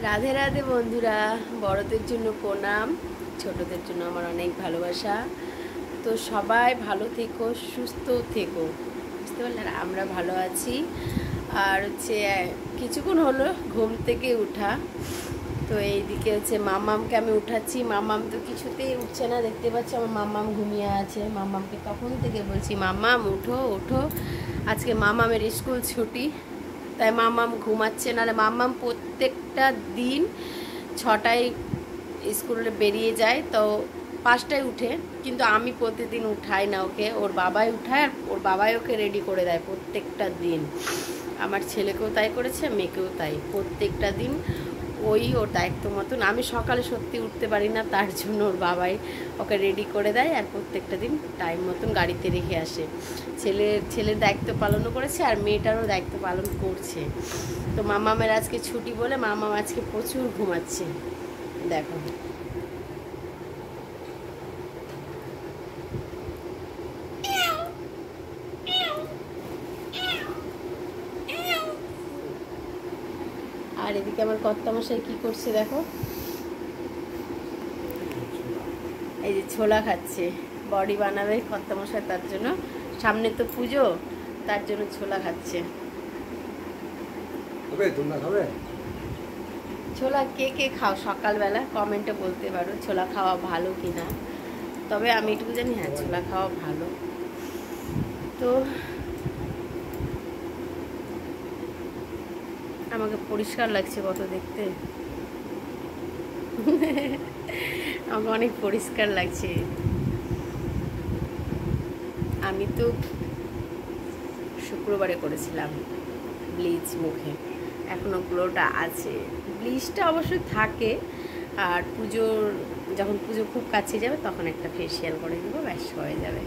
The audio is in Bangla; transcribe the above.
রাধে রাধে বন্ধুরা, বড়দের জন্য প্রণাম, ছোটদের জন্য আমার অনেক ভালোবাসা। তো সবাই ভালো থেকো, সুস্থ থেকো, বুঝতে পারলে? আর আমরা ভালো আছি। আর হচ্ছে কিছুক্ষণ হলো ঘুম থেকে উঠা। তো এইদিকে হচ্ছে মাম্মামকে আমি উঠাচ্ছি। মাম্মাম তো কিছুতেই উঠছে না, দেখতে পাচ্ছি আমার মাম্মাম ঘুমিয়ে আছে। মাম্মামকে তখন থেকে বলছি, মাম্মাম উঠো উঠো, আজকে মাম্মামের স্কুল ছুটি, তাই মাম্মাম ঘুমাচ্ছে। নাহলে মাম্মাম প্রত্যেকটা দিন 6টায় স্কুলে বেরিয়ে যায়, তো 5টায় উঠে, কিন্তু আমি প্রতিদিন উঠাই না ওকে, ওর বাবাই উঠায়। আর ওর বাবাই ওকে রেডি করে দেয় প্রত্যেকটা দিন। আমার ছেলেকেও তাই করেছে, মেয়েকেও তাই, প্রত্যেকটা দিন ওর দায়িত্ব মতন। আমি সকালে সত্যি উঠতে পারি না, তার জন্য ওর বাবাই ওকে রেডি করে দেয় আর প্রত্যেকটা দিন টাইম মতন গাড়িতে রেখে আসে। ছেলের দায়িত্ব পালনও করেছে আর মেয়েটারও দায়িত্ব পালন করছে। তো মামামের আজকে ছুটি বলে মামাম আজকে প্রচুর ঘুমাচ্ছে, দেখো। আর এদিকে আমার কর্তামশাই কি করছে দেখো, এই যে ছোলা খাচ্ছে। বডি বানাবে কর্তামশাই, তার জন্য সামনে তো পুজো, তার জন্য ছোলা খাচ্ছে। ছোলা কে কে খাও সকালবেলা কমেন্টে বলতে পারো, ছোলা খাওয়া ভালো কি না। তবে আমি এটুকু জানি, হ্যাঁ, ছোলা খাওয়া ভালো। তো আমাকে পরিষ্কার লাগছে কত দেখতে, আমাকে অনেক পরিষ্কার লাগছে। আমি তো শুক্রবারে করেছিলাম ব্লিচ মুখে, এখনও গ্লোটা আছে। ব্লিচটা অবশ্যই থাকে, আর যখন পুজো খুব কাছে যাবে তখন একটা ফেসিয়াল করে দেবো, ব্যাস হয়ে যাবে।